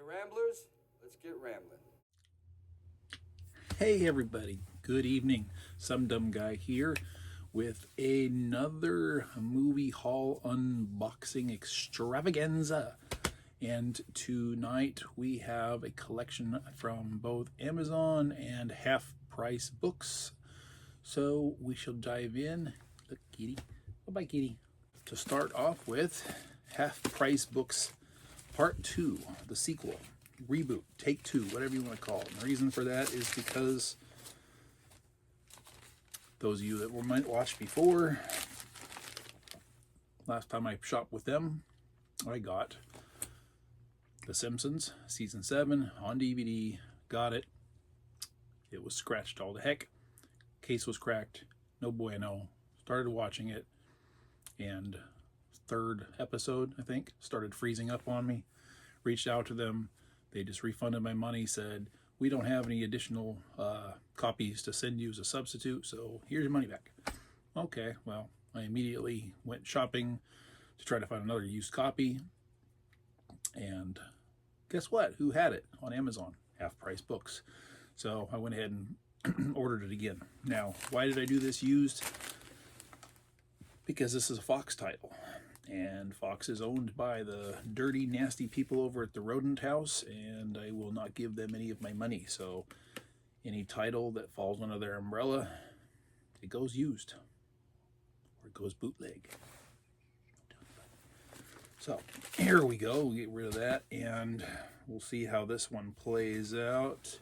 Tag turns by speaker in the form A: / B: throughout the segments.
A: Ramblers, let's get rambling.
B: Hey everybody, good evening. Some dumb guy here with another movie haul unboxing extravaganza. And tonight we have a collection from both Amazon and Half Price Books. So we shall dive in. Look, kitty. Bye-bye, kitty. To start off with, Half Price Books Part 2, the sequel. Reboot, take two, whatever you want to call it. And the reason for that is because those of you that might watch before, last time I shopped with them, I got The Simpsons season 7 on DVD. Got it. It was scratched all to heck. Case was cracked. No bueno. Started watching it, and third episode, I think, started freezing up on me. Reached out to them. They just refunded my money, said, we don't have any additional copies to send you as a substitute, so here's your money back. Okay, well, I immediately went shopping to try to find another used copy. And guess what? Who had it on Amazon? Half Price Books. So I went ahead and ordered it again. Now, why did I do this used? Because this is a Fox title. And Fox is owned by the dirty, nasty people over at the Rodent House, and I will not give them any of my money. So any title that falls under their umbrella, it goes used, or it goes bootleg. So here we go. We'll get rid of that, and we'll see how this one plays out.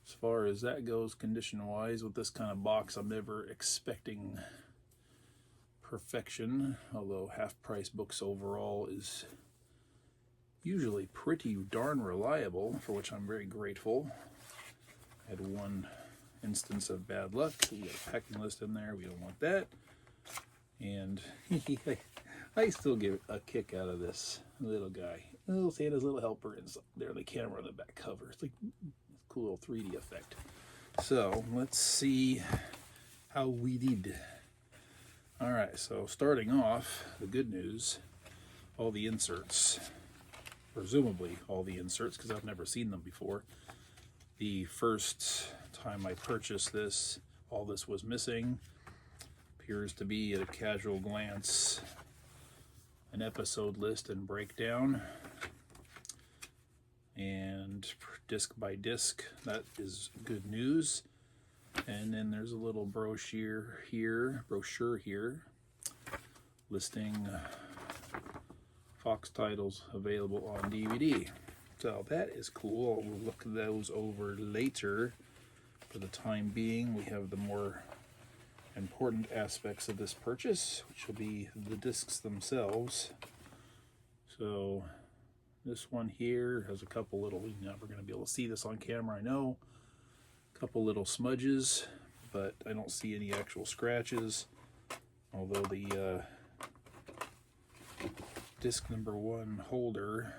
B: As far as that goes, condition-wise, with this kind of box, I'm never expecting perfection, although Half Price Books overall is usually pretty darn reliable, for which I'm very grateful. I had one instance of bad luck. We got a packing list in there. We don't want that. And I still get a kick out of this little guy. Little Santa's little helper, and there the camera on the back cover. It's like a cool little 3D effect. So let's see how we did. All right, so starting off, the good news, all the inserts, presumably all the inserts, because I've never seen them before. The first time I purchased this, all this was missing. Appears to be, at a casual glance, an episode list and breakdown. And disc by disc, that is good news. And then there's a little brochure here listing Fox titles available on DVD. So that is cool. We'll look those over later. For the time being, we have the more important aspects of this purchase, which will be the discs themselves. So this one here has a couple little, you're never going to be able to see this on camera, I know. Couple little smudges, but I don't see any actual scratches, although the disc number 1 holder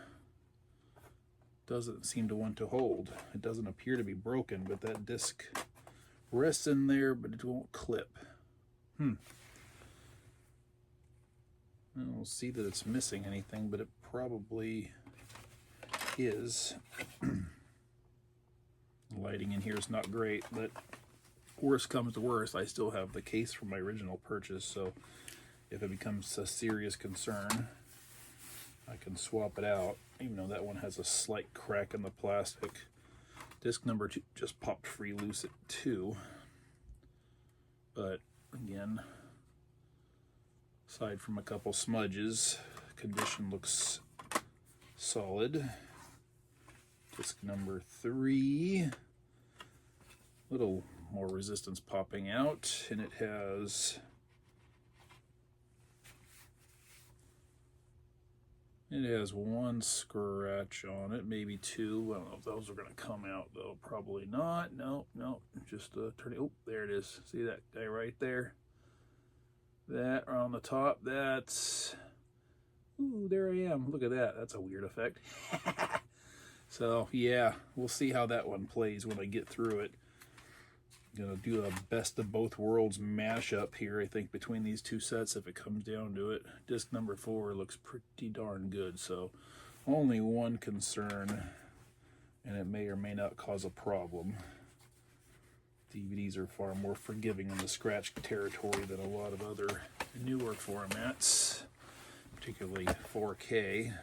B: doesn't seem to want to hold. It doesn't appear to be broken, but that disc rests in there, but it won't clip. I don't see that it's missing anything, but it probably is. Lighting in here is not great, but worst comes to worst, I still have the case from my original purchase, so if it becomes a serious concern, I can swap it out, even though that one has a slight crack in the plastic. Disc number 2 just popped free loose at 2, but again, aside from a couple smudges, condition looks solid. Disc number 3, little more resistance popping out, and it has one scratch on it, maybe 2. I don't know if those are going to come out though. Probably not. No, just turn it. Oh, there it is. See that guy right there? That on the top. That's. Ooh, there I am. Look at that. That's a weird effect. So yeah, we'll see how that one plays when I get through it. Gonna do a best of both worlds mashup here, I think, between these two sets if it comes down to it. Disc number 4 looks pretty darn good, so Only one concern, and it may or may not cause a problem. DVDs are far more forgiving in the scratch territory than a lot of other newer formats, particularly 4K.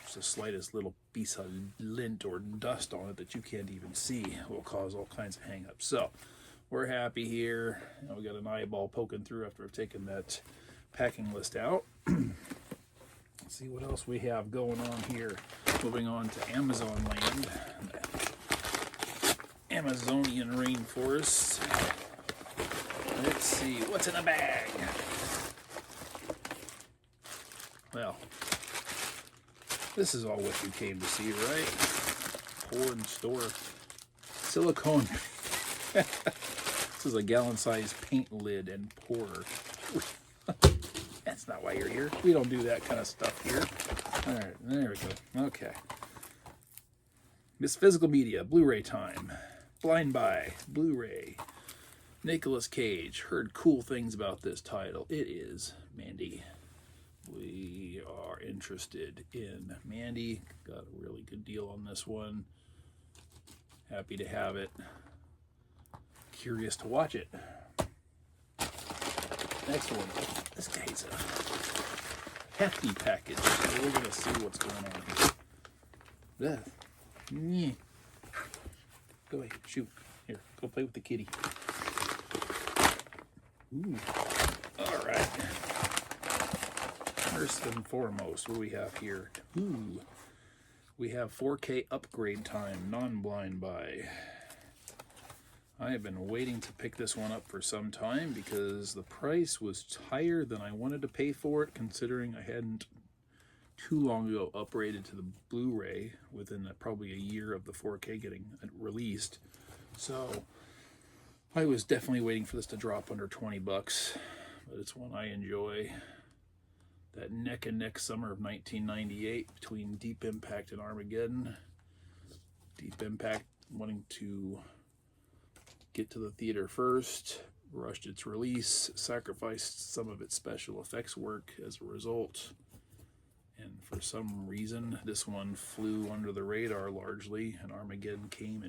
B: Just the slightest little piece of lint or dust on it that you can't even see will cause all kinds of hang-ups. So we're happy here. We got an eyeball poking through after I've taken that packing list out. Let's see what else we have going on here. Moving on to Amazon land. Amazonian rainforest. Let's see what's in the bag. Well, this is all what you came to see, right? Pour and store silicone. This is a gallon-sized paint lid and pourer. That's not why you're here. We don't do that kind of stuff here. All right, there we go. Okay. Miss Physical Media, Blu-ray time. Blind Buy, Blu-ray. Nicolas Cage. Heard cool things about this title. It is Mandy. We are interested in Mandy. Got a really good deal on this one. Happy to have it. Curious to watch it. Next one. This guy's a hefty package. So we're gonna see what's going on here. Yeah. Go ahead, shoot. Here, go play with the kitty. Ooh. All right. First and foremost, what do we have here? Ooh. We have 4K upgrade time, non-blind buy. I have been waiting to pick this one up for some time because the price was higher than I wanted to pay for it, considering I hadn't too long ago upgraded to the Blu-ray within probably a year of the 4K getting released. So I was definitely waiting for this to drop under 20 bucks, but it's one I enjoy. That neck and neck summer of 1998 between Deep Impact and Armageddon. Deep Impact wanting to get to the theater first, rushed its release, sacrificed some of its special effects work as a result. And for some reason, this one flew under the radar largely, and Armageddon came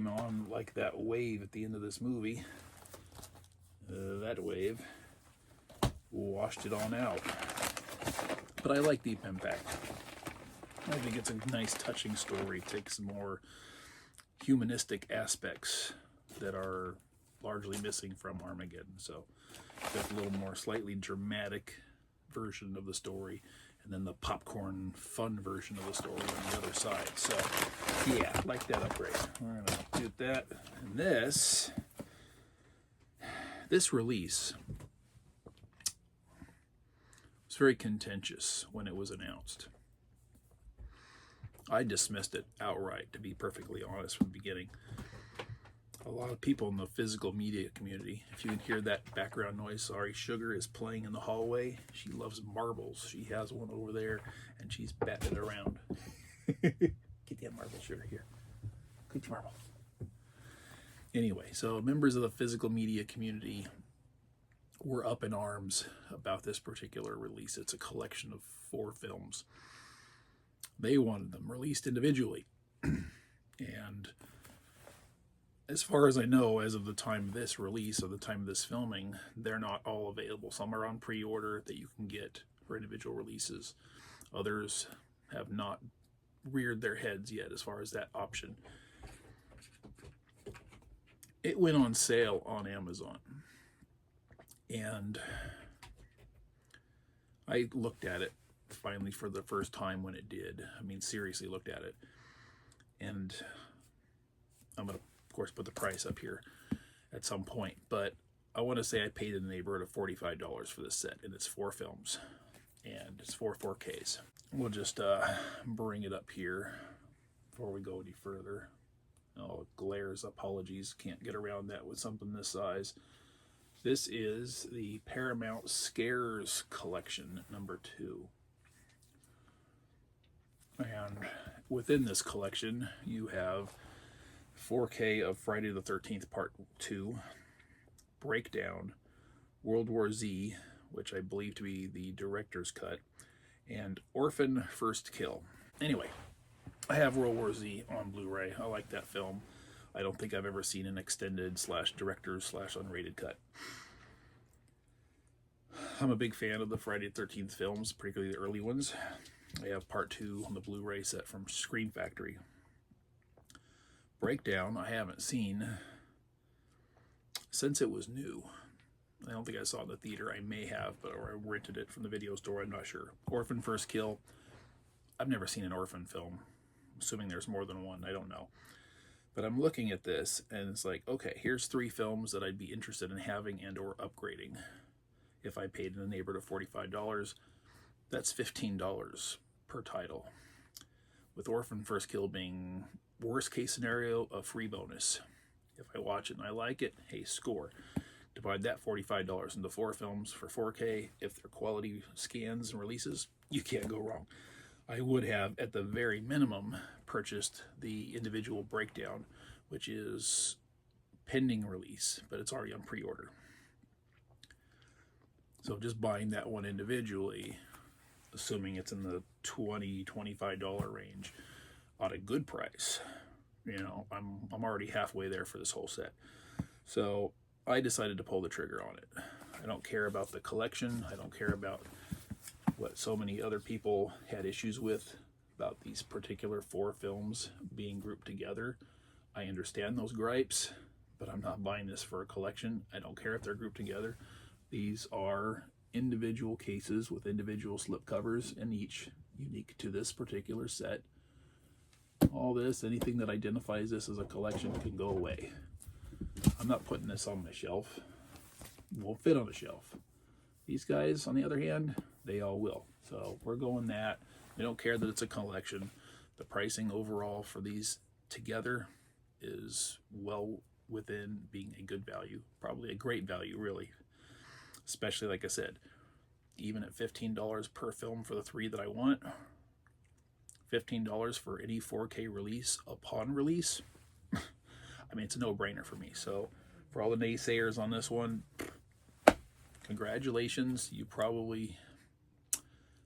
B: on like that wave at the end of this movie. That wave washed it on out. But I like Deep Impact. I think it's a nice, touching story. It takes more humanistic aspects that are largely missing from Armageddon. So got a little more slightly dramatic version of the story, and then the popcorn fun version of the story on the other side. So yeah, I like that upgrade. We're gonna do that. And this release was very contentious when it was announced. I dismissed it outright, to be perfectly honest, from the beginning. A lot of people in the physical media community, if you can hear that background noise, Sorry Sugar is playing in the hallway. She loves marbles. She has one over there, and she's batting it around. Get that marble, Sugar, here. Get your marble. Anyway, so members of the physical media community were up in arms about this particular release. It's a collection of 4 films. They wanted them released individually. And as far as I know, as of the time of this release, or the time of this filming, they're not all available. Some are on pre-order that you can get for individual releases. Others have not reared their heads yet as far as that option. It went on sale on Amazon. And I looked at it finally for the first time when it did. I mean, seriously looked at it. And I'm going to, of course, put the price up here at some point. But I want to say I paid in the neighborhood of $45 for this set. And it's 4 films. And it's 4 4Ks. We'll just bring it up here before we go any further. Oh, it glares. Apologies. Can't get around that with something this size. This is the Paramount Scares Collection, number 2. And within this collection, you have 4K of Friday the 13th Part 2, Breakdown, World War Z, which I believe to be the director's cut, and Orphan First Kill. Anyway, I have World War Z on Blu-ray. I like that film. I don't think I've ever seen an extended / director's / unrated cut. I'm a big fan of the Friday the 13th films, particularly the early ones. I have part 2 on the Blu-ray set from Scream Factory. Breakdown I haven't seen since it was new. I don't think I saw it in the theater. I may have, or I rented it from the video store. I'm not sure. Orphan First Kill. I've never seen an orphan film. Assuming there's more than one. I don't know. But I'm looking at this, and it's like, okay, here's 3 films that I'd be interested in having and or upgrading. If I paid in the neighborhood of $45, that's $15 per title. With Orphan First Kill being worst case scenario, a free bonus. If I watch it and I like it, hey, score. Divide that $45 into 4 films for 4K. If they're quality scans and releases, you can't go wrong. I would have, at the very minimum, purchased the individual breakdown, which is pending release, but it's already on pre-order. So just buying that one individually, assuming it's in the $20, $25 range, at a good price, you know, I'm already halfway there for this whole set. So I decided to pull the trigger on it. I don't care about the collection. I don't care about what so many other people had issues with about these particular 4 films being grouped together. I understand those gripes, but I'm not buying this for a collection. I don't care if they're grouped together. These are individual cases with individual slipcovers, and each unique to this particular set. All this, anything that identifies this as a collection, can go away. I'm not putting this on my shelf. It won't fit on a shelf. These guys, on the other hand, they all will. So we're going that. We don't care that it's a collection. The pricing overall for these together is well within being a good value. Probably a great value, really. Especially, like I said, even at $15 per film for the 3 that I want, $15 for any 4K release upon release, I mean, it's a no-brainer for me. So for all the naysayers on this one, congratulations. You probably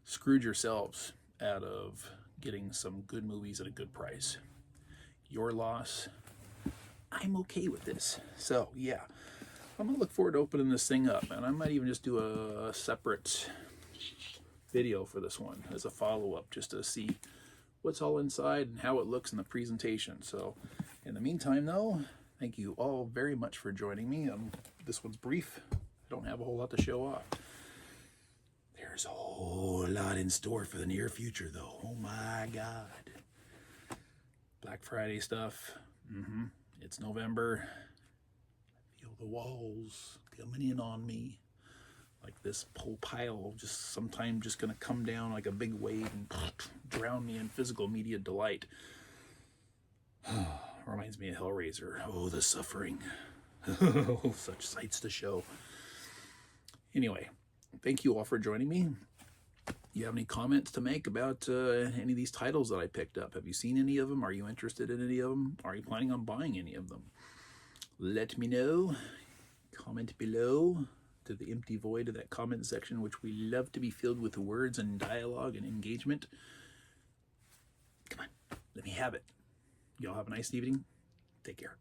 B: screwed yourselves out of getting some good movies at a good price. Your loss. I'm okay with this. So, yeah. I'm going to look forward to opening this thing up, and I might even just do a separate video for this one as a follow-up, just to see what's all inside and how it looks in the presentation. So, in the meantime, though, thank you all very much for joining me. This one's brief. I don't have a whole lot to show off. There's a whole lot in store for the near future, though. Oh, my God. Black Friday stuff. It's November. The walls coming in on me, like this whole pile just sometime just gonna come down like a big wave and drown me in physical media delight. Reminds me of Hellraiser. Oh, the suffering. Such sights to show. Anyway, thank you all for joining me. You have any comments to make about any of these titles that I picked up? Have you seen any of them? Are you interested in any of them? Are you planning on buying any of them? Let me know. Comment below to the empty void of that comment section, which we love to be filled with words and dialogue and engagement. Come on, let me have it. Y'all have a nice evening. Take care.